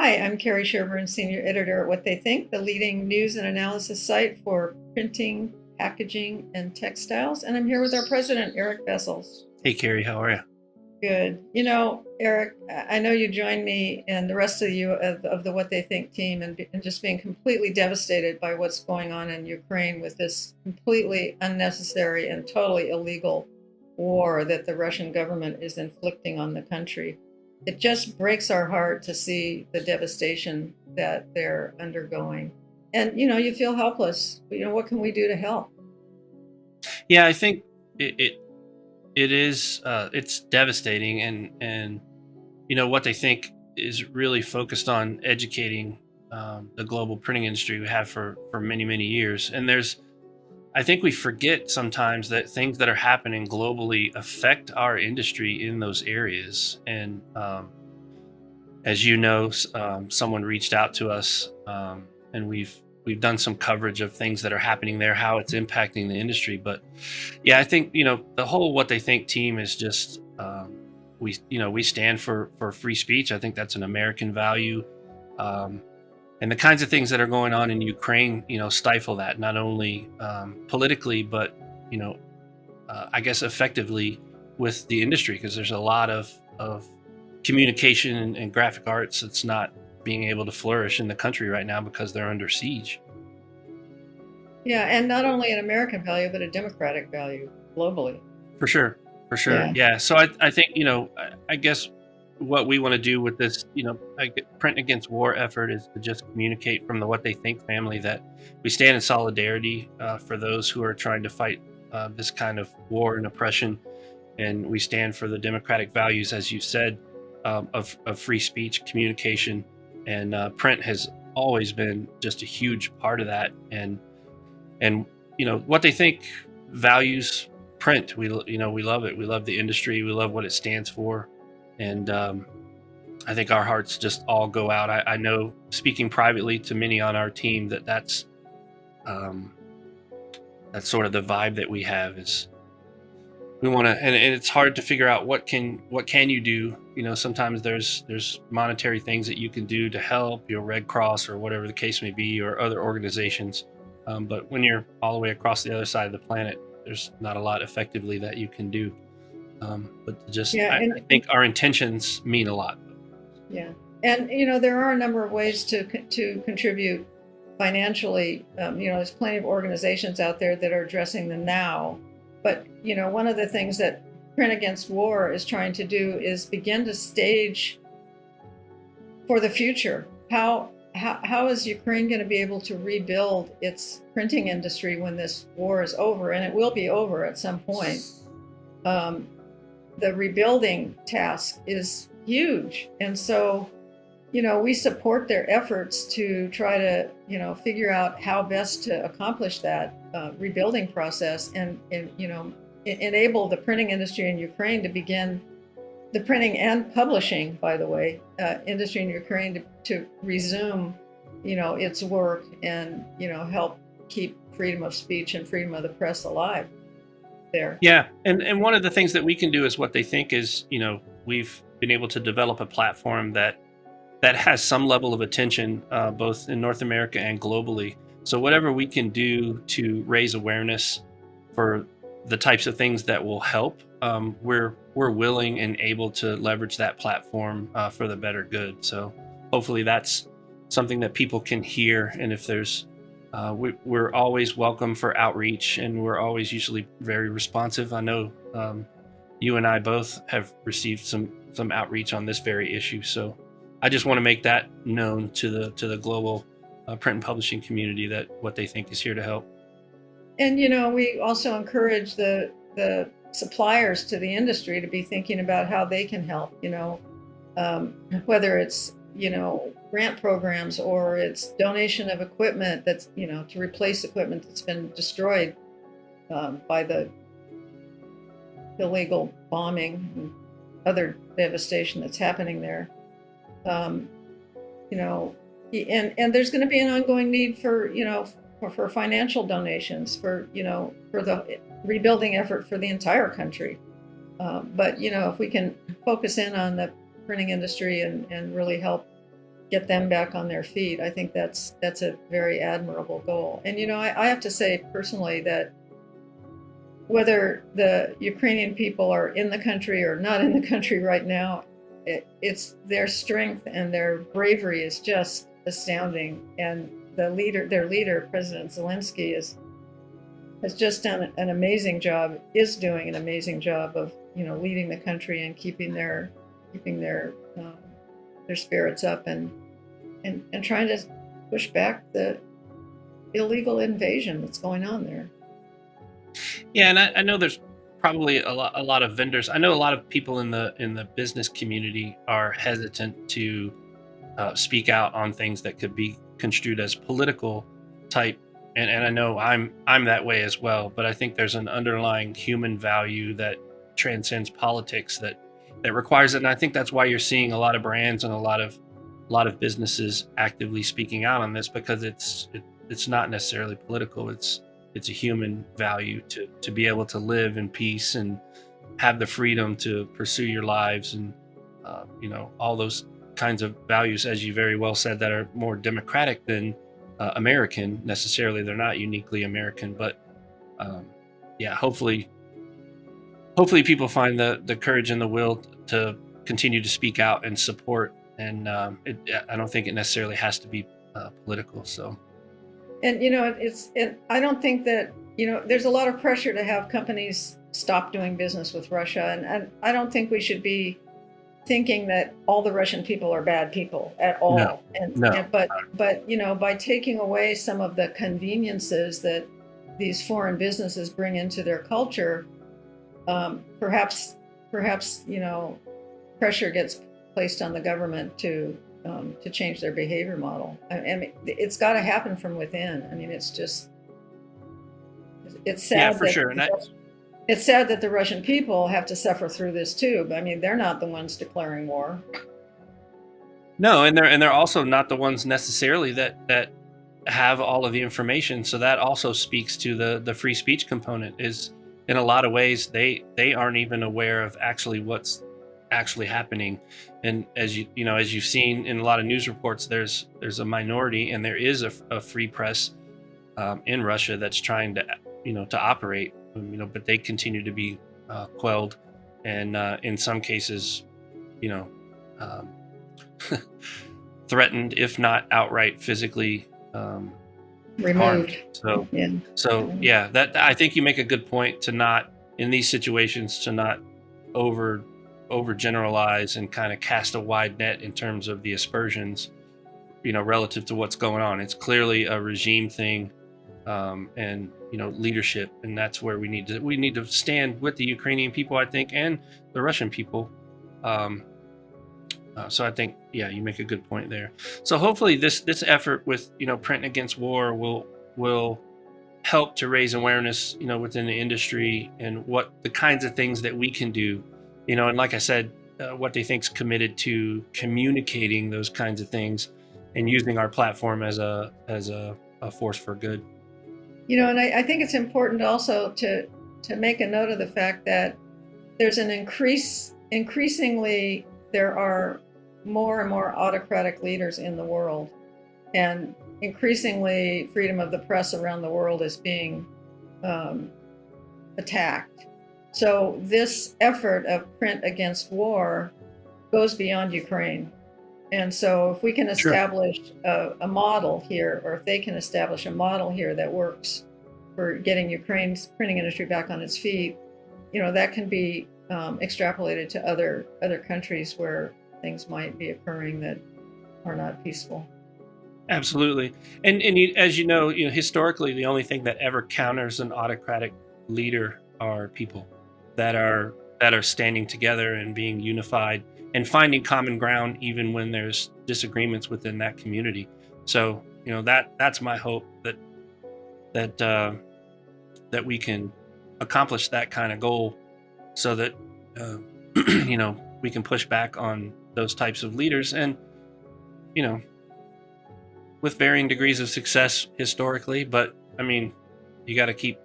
Hi, I'm Cary Sherburne, Senior Editor at What They Think, the leading news and analysis site for printing, packaging, and textiles. And I'm here with our president, Eric Vessels. Hey, Carrie, how are you? Good. Eric, I know you joined me and the rest of you of the What They Think team and just being completely devastated by what's going on in Ukraine with this completely unnecessary and totally illegal war that the Russian government is inflicting on the country. It just breaks our heart to see the devastation that they're undergoing. And, you feel helpless. What can we do to help? Yeah, I think it is it's devastating, and what they think is really focused on educating the global printing industry we have for many years. And I think we forget sometimes that things that are happening globally affect our industry in those areas. And as you know, someone reached out to us, and we've done some coverage of things that are happening there, how it's impacting the industry. But yeah, I think the whole What They Think team is just we stand for free speech. I think that's an American value, and the kinds of things that are going on in Ukraine, stifle that, not only politically, but I guess effectively with the industry, because there's a lot of communication and graphic arts that's not being able to flourish in the country right now because they're under siege. Yeah, and not only an American value, but a democratic value globally. For sure. For sure. Yeah. Yeah. So I think, I guess what we want to do with this, Print Against War effort is to just communicate from the What They Think family that we stand in solidarity for those who are trying to fight this kind of war and oppression. And we stand for the democratic values, as you said, of free speech, communication. And print has always been just a huge part of that. And What They Think values print. We love it. We love the industry. We love what it stands for. And I think our hearts just all go out. I know, speaking privately to many on our team, that's sort of the vibe that we have. Is we want to, and it's hard to figure out what can you do. Sometimes there's monetary things that you can do to help your Red Cross or whatever the case may be, or other organizations. But when you're all the way across the other side of the planet, there's not a lot effectively that you can do. But just, Yeah, I think our intentions mean a lot. yeah, and there are a number of ways to contribute financially. There's plenty of organizations out there that are addressing the now, but one of the things that Print Against War is trying to do is begin to stage for the future. How is Ukraine going to be able to rebuild its printing industry when this war is over? And it will be over at some point. The rebuilding task is huge. And so, we support their efforts to try to, figure out how best to accomplish that rebuilding process and enable the printing industry in Ukraine to begin the printing and publishing, by the way, industry in Ukraine to resume, its work and, help keep freedom of speech and freedom of the press alive there. Yeah, and one of the things that we can do is What They Think is, we've been able to develop a platform that has some level of attention, both in North America and globally. So whatever we can do to raise awareness for the types of things that will help, we're willing and able to leverage that platform for the better good. So hopefully that's something that people can hear. And if there's we're always welcome for outreach, and we're always usually very responsive. I know you and I both have received some outreach on this very issue. So I just want to make that known to the global print and publishing community that What They Think is here to help. And we also encourage the suppliers to the industry to be thinking about how they can help. Whether it's grant programs or it's donation of equipment that's to replace equipment that's been destroyed by the illegal bombing and other devastation that's happening there. And there's going to be an ongoing need for for financial donations for the rebuilding effort for the entire country. But if we can focus in on the printing industry and really help get them back on their feet. I think that's a very admirable goal. And I have to say personally that whether the Ukrainian people are in the country or not in the country right now, it's their strength and their bravery is just astounding. And their leader, President Zelensky, has just done an amazing job. Is doing an amazing job of leading the country and keeping their spirits up and trying to push back the illegal invasion that's going on there. Yeah, and I know there's probably a lot of vendors. I know a lot of people in the business community are hesitant to speak out on things that could be construed as political type. And I know I'm that way as well. But I think there's an underlying human value that transcends politics that requires it. And I think that's why you're seeing a lot of brands and a lot of businesses actively speaking out on this, because it's not necessarily political. It's a human value to be able to live in peace and have the freedom to pursue your lives, and all those kinds of values, as you very well said, that are more democratic than American necessarily. They're not uniquely American, but yeah, hopefully people find the courage and the will to continue to speak out and support. And I don't think it necessarily has to be political. So And I don't think that there's a lot of pressure to have companies stop doing business with Russia, and I don't think we should be thinking that all the Russian people are bad people at no, all. no, But by taking away some of the conveniences that these foreign businesses bring into their culture, perhaps pressure gets placed on the government to change their behavior model. I mean, it's got to happen from within. I mean, it's yeah, sad for that sure. And it's sad that the Russian people have to suffer through this too. But I mean, they're not the ones declaring war. no, and they're also not the ones necessarily that have all of the information. So that also speaks to the free speech component. Is in a lot of ways they aren't even aware of actually what's actually happening. And as you've seen in a lot of news reports, there's a minority, and there is a free press in Russia that's trying to operate, but they continue to be quelled, and in some cases, you know, um, threatened, if not outright physically harmed. Removed. So, Yeah. so yeah, that I think you make a good point to not in these situations to not overgeneralize and kind of cast a wide net in terms of the aspersions, relative to what's going on. It's clearly a regime thing, and leadership, and that's where we need to stand with the Ukrainian people, I think, and the Russian people. Um, so I think, yeah, you make a good point there. So hopefully this effort with Print Against War will help to raise awareness within the industry, and what the kinds of things that we can do, and like I said, what they think's committed to communicating those kinds of things and using our platform as a force for good. And I think it's important also to make a note of the fact that there's increasingly there are more and more autocratic leaders in the world, and increasingly freedom of the press around the world is being attacked. So this effort of Print Against War goes beyond Ukraine. And so if we can Sure. establish a model here, or if they can establish a model here that works for getting Ukraine's printing industry back on its feet, that can be extrapolated to other countries where things might be occurring that are not peaceful. Absolutely. And as historically, the only thing that ever counters an autocratic leader are people that are standing together and being unified and finding common ground, even when there's disagreements within that community. So that's my hope, that we can accomplish that kind of goal, so that uh, we can push back on those types of leaders, and you know with varying degrees of success historically. But I mean, you got to keep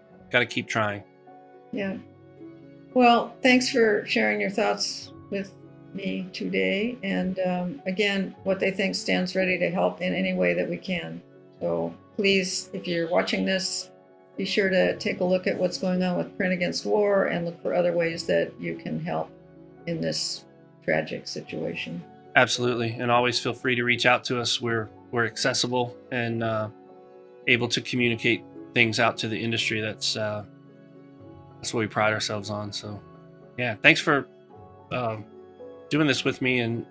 trying. Yeah. Well, thanks for sharing your thoughts with me today. And again, What They Think stands ready to help in any way that we can. So please, if you're watching this, be sure to take a look at what's going on with Print Against War and look for other ways that you can help in this tragic situation. Absolutely, and always feel free to reach out to us. We're accessible and able to communicate things out to the industry. That's what we pride ourselves on. So, yeah, thanks for um, doing this with me and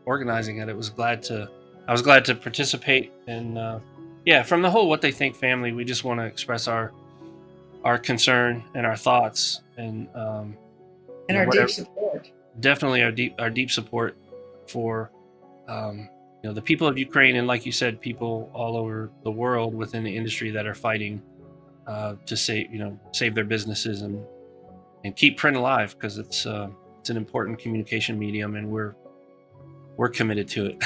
organizing it. I was glad to participate. And yeah, from the whole What They Think family, we just want to express our concern and our thoughts, and And our deep whatever. support. Definitely our deep support for the people of Ukraine, and like you said, people all over the world within the industry that are fighting to save their businesses and keep print alive, because it's an important communication medium, and we're committed to it.